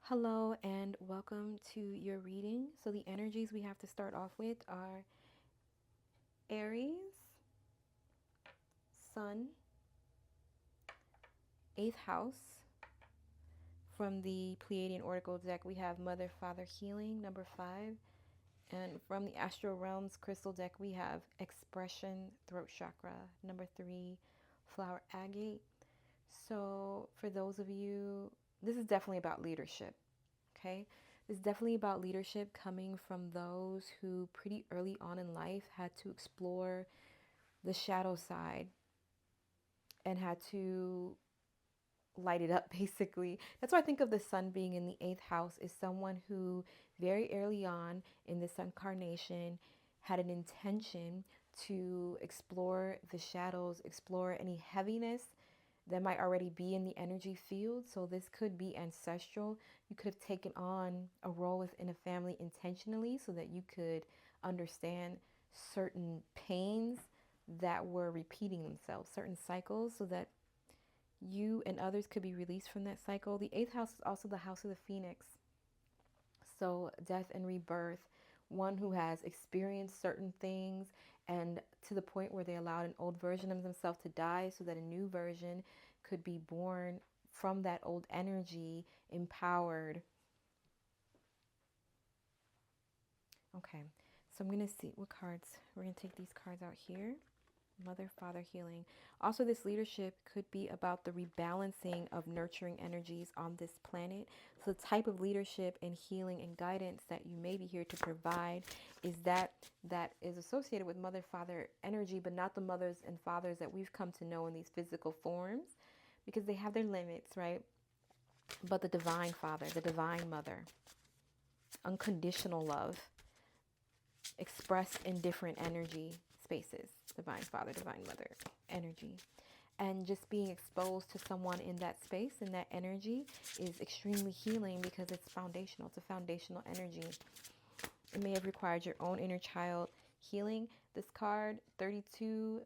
Hello and welcome to your reading. So, the energies we have to start off with are Aries, Sun, 8th house. From the Pleiadian Oracle deck, we have Mother, Father, Healing, number 5. And from the Astral Realms Crystal deck, we have Expression, Throat Chakra, number 3, Flower Agate. So, for those of you, this is definitely about leadership. Okay. It's definitely about leadership coming from those who pretty early on in life had to explore the shadow side and had to light it up basically. That's why I think of the sun being in the 8th house is someone who very early on in this incarnation had an intention to explore the shadows, explore any heaviness that might already be in the energy field. So this could be ancestral. You could have taken on a role within a family intentionally so that you could understand certain pains that were repeating themselves, certain cycles, so that you and others could be released from that cycle. The 8th house is also the house of the phoenix. So death and rebirth, one who has experienced certain things and to the point where they allowed an old version of themselves to die so that a new version could be born from that old energy, empowered. Okay, so I'm going to see what cards. We're going to take these cards out here. Mother, Father, Healing. Also, this leadership could be about the rebalancing of nurturing energies on this planet. So, the type of leadership and healing and guidance that you may be here to provide is that is associated with Mother, Father energy, but not the mothers and fathers that we've come to know in these physical forms, because they have their limits, right? But the Divine Father, the Divine Mother, unconditional love, expressed in different energy spaces. Divine Father, Divine Mother energy. And just being exposed to someone in that space, in that energy, is extremely healing because it's foundational. It's a foundational energy. It may have required your own inner child healing. This card, 32,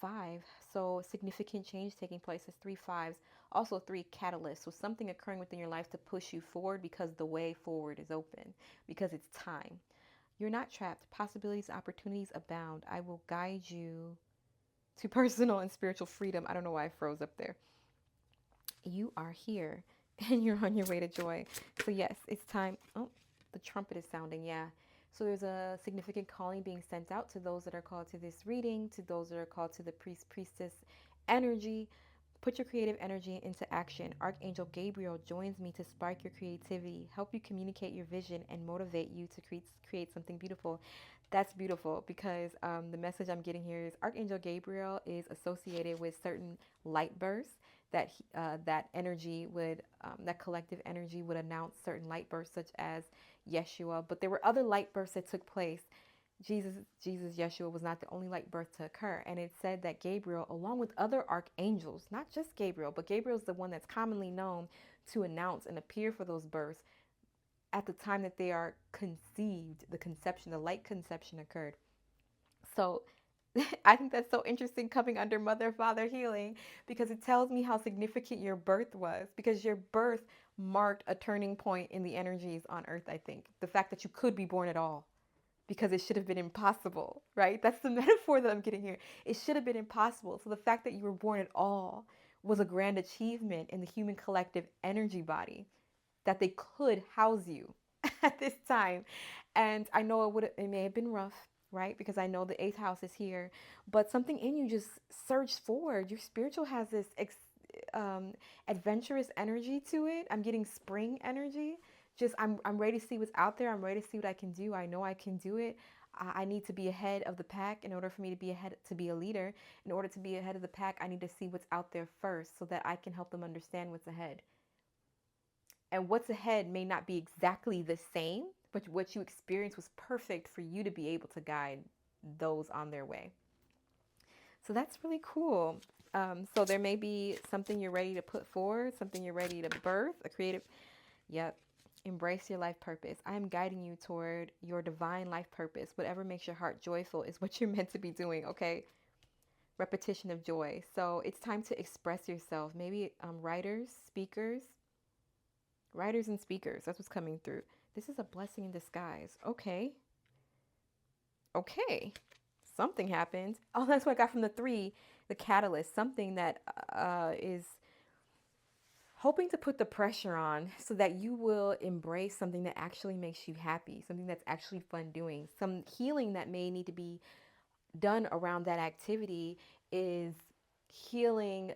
5. So significant change taking place is 3 fives. Also 3 catalysts. So something occurring within your life to push you forward because the way forward is open, because it's time. You're not trapped. Possibilities, opportunities abound. I will guide you to personal and spiritual freedom. I don't know why I froze up there. You are here and you're on your way to joy. So, yes, it's time. Oh, the trumpet is sounding. Yeah. So, there's a significant calling being sent out to those that are called to this reading, to those that are called to the priest, priestess energy. Put your creative energy into action. Archangel Gabriel joins me to spark your creativity, help you communicate your vision, and motivate you to create something beautiful. That's beautiful because the message I'm getting here is Archangel Gabriel is associated with certain light bursts that energy would, that collective energy would announce certain light bursts, such as Yeshua. But there were other light bursts that took place. Jesus, Yeshua was not the only light birth to occur. And it said that Gabriel, along with other archangels, not just Gabriel, but Gabriel is the one that's commonly known to announce and appear for those births at the time that they are conceived, the conception, the light conception occurred. So I think that's so interesting coming under Mother, Father, Healing, because it tells me how significant your birth was, because your birth marked a turning point in the energies on earth, I think. The fact that you could be born at all, because it should have been impossible, right? That's the metaphor that I'm getting here. It should have been impossible. So the fact that you were born at all was a grand achievement in the human collective energy body, that they could house you at this time. And I know it may have been rough, right? Because I know the 8th house is here, but something in you just surged forward. Your spiritual has this adventurous energy to it. I'm getting spring energy. Just I'm ready to see what's out there. I'm ready to see what I can do. I know I can do it. I need to be ahead of the pack in order for me to be ahead, to be a leader. In order to be ahead of the pack, I need to see what's out there first so that I can help them understand what's ahead. And what's ahead may not be exactly the same, but what you experience was perfect for you to be able to guide those on their way. So that's really cool. So there may be something you're ready to put forward, something you're ready to birth, a creative, yep. Embrace your life purpose. I am guiding you toward your divine life purpose. Whatever makes your heart joyful is what you're meant to be doing, okay? Repetition of joy. So it's time to express yourself. Maybe writers, speakers, Writers and speakers. That's what's coming through. This is a blessing in disguise. Okay. Okay. Something happened. Oh, that's what I got from the 3, the catalyst. Something that is hoping to put the pressure on so that you will embrace something that actually makes you happy, something that's actually fun doing. Some healing that may need to be done around that activity is healing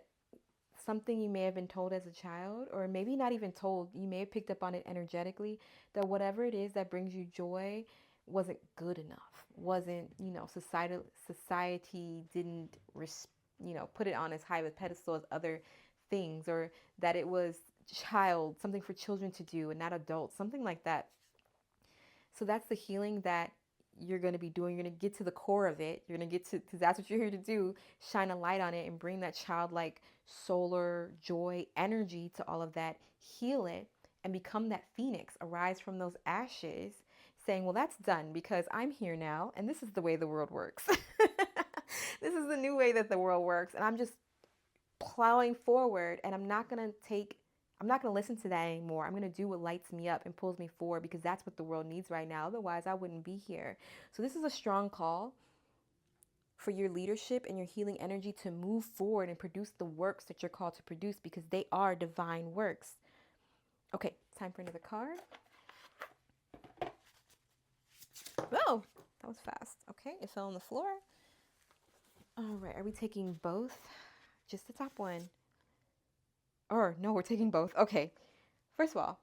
something you may have been told as a child, or maybe not even told. You may have picked up on it energetically, that whatever it is that brings you joy wasn't good enough, wasn't, society didn't put it on as high of a pedestal as other things, or that it was something for children to do and not adults, something like that. So that's the healing that you're going to be doing. You're going to get to the core of it. You're going to get to, because that's what you're here to do, shine a light on it and bring that childlike solar joy energy to all of that, heal it, and become that phoenix, arise from those ashes, saying, well, that's done because I'm here now, and this is the way the world works. This is the new way that the world works, and I'm just plowing forward, and I'm not going to listen to that anymore. I'm going to do what lights me up and pulls me forward, because that's what the world needs right now. Otherwise, I wouldn't be here. So this is a strong call for your leadership and your healing energy to move forward and produce the works that you're called to produce, because they are divine works. Okay, time for another card. Oh, that was fast. Okay, it fell on the floor. All right, are we taking both? Just the top one. Or no, we're taking both. Okay. First of all,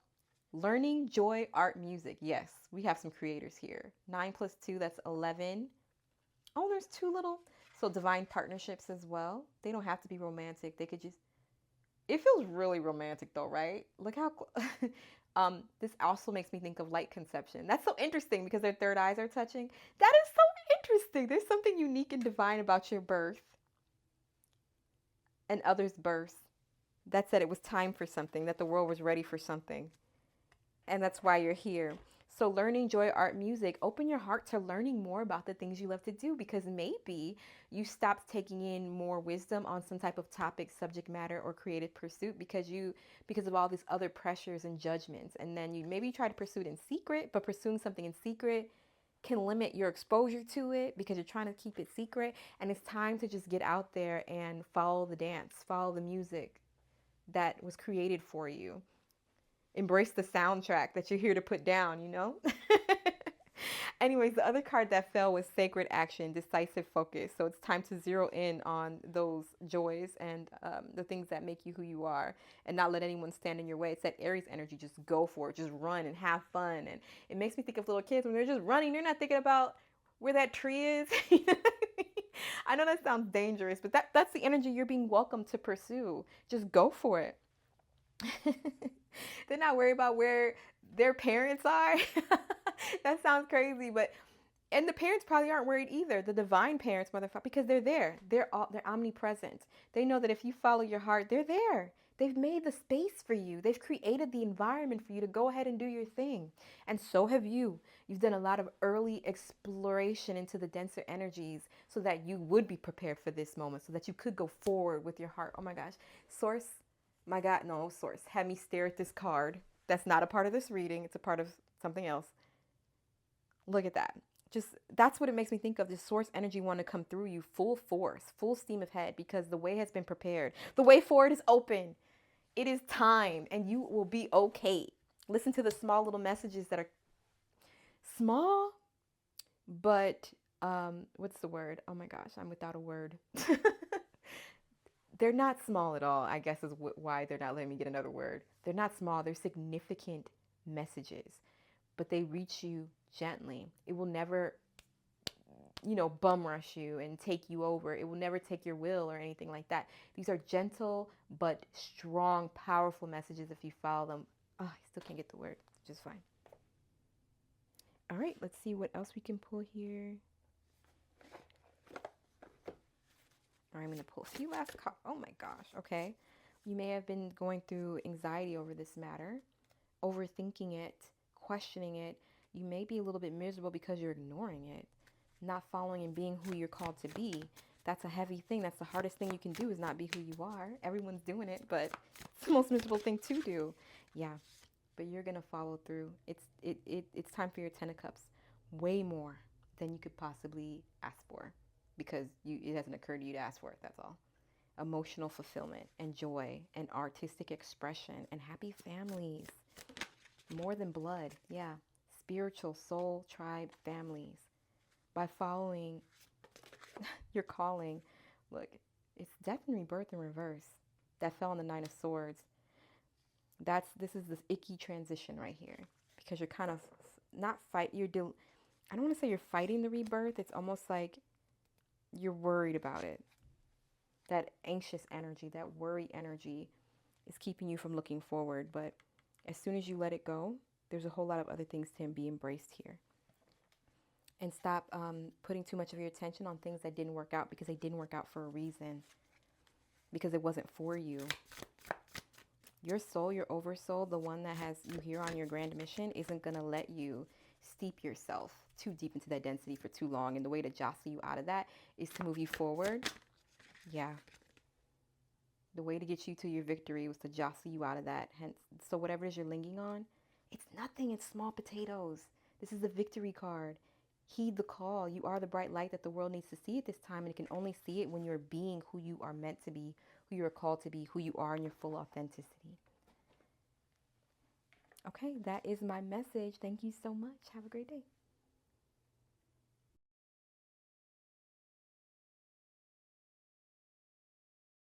learning, joy, art, music. Yes, we have some creators here. 9 plus 2, that's 11. Oh, there's 2 little. So divine partnerships as well. They don't have to be romantic. They could just, it feels really romantic though, right? Look how, this also makes me think of light conception. That's so interesting because their third eyes are touching. That is so interesting. There's something unique and divine about your birth and others' births that said it was time for something, that the world was ready for something. And that's why you're here. So learning, joy, art, music, open your heart to learning more about the things you love to do, because maybe you stopped taking in more wisdom on some type of topic, subject matter, or creative pursuit because of all these other pressures and judgments. And then you maybe try to pursue it in secret, but pursuing something in secret can limit your exposure to it because you're trying to keep it secret. And it's time to just get out there and follow the dance, follow the music that was created for you. Embrace the soundtrack that you're here to put down, Anyways, the other card that fell was sacred action, decisive focus. So it's time to zero in on those joys and the things that make you who you are, and not let anyone stand in your way. It's that Aries energy. Just go for it. Just run and have fun. And it makes me think of little kids when they're just running. They're not thinking about where that tree is. I know that sounds dangerous, but that's the energy you're being welcomed to pursue. Just go for it. They're not worried about where their parents are. That sounds crazy, and the parents probably aren't worried either. The divine parents, motherfucker, because they're there. They're omnipresent. They know that if you follow your heart, they're there. They've made the space for you. They've created the environment for you to go ahead and do your thing. And so have you. You've done a lot of early exploration into the denser energies so that you would be prepared for this moment, so that you could go forward with your heart. Oh my gosh. Source, my God, no, Source had me stare at this card. That's not a part of this reading. It's a part of something else. Look at that. That's what it makes me think of. This source energy want to come through you full force, full steam ahead, because the way has been prepared. The way forward is open. It is time, and you will be okay. Listen to the small little messages that are small, but what's the word? Oh my gosh, I'm without a word. They're not small at all, I guess is why they're not letting me get another word. They're not small. They're significant messages, but they reach you gently. It will never, bum rush you and take you over. It will never take your will or anything like that. These are gentle but strong, powerful messages if you follow them. Oh, I still can't get the word. Just fine. All right, let's see what else we can pull here. All right, I'm going to pull a few last cards. Oh my gosh, okay. You may have been going through anxiety over this matter, overthinking it, questioning it. You may be a little bit miserable because you're ignoring it, not following and being who you're called to be. That's a heavy thing. That's the hardest thing you can do, is not be who you are. Everyone's doing it, but it's the most miserable thing to do. Yeah. but you're going to follow through. It's time for your 10 of Cups, way more than you could possibly ask for, because it hasn't occurred to you to ask for it, that's all. Emotional fulfillment and joy and artistic expression and happy families. More than blood, yeah. Spiritual soul tribe families. By following your calling, look, it's death and rebirth in reverse. That fell on the 9 of Swords. This is this icky transition right here, because you're kind of not fight. I don't want to say you're fighting the rebirth. It's almost like you're worried about it. That anxious energy, that worry energy, is keeping you from looking forward. But as soon as you let it go, there's a whole lot of other things to be embraced here. And stop putting too much of your attention on things that didn't work out, because they didn't work out for a reason. Because it wasn't for you. Your soul, your oversoul, the one that has you here on your grand mission, isn't going to let you steep yourself too deep into that density for too long. And the way to jostle you out of that is to move you forward. Yeah. The way to get you to your victory was to jostle you out of that. Hence, so whatever it is you're linking on, it's nothing. It's small potatoes. This is the victory card. Heed the call. You are the bright light that the world needs to see at this time, and it can only see it when you're being who you are meant to be, who you are called to be, who you are in your full authenticity. Okay, that is my message. Thank you so much. Have a great day.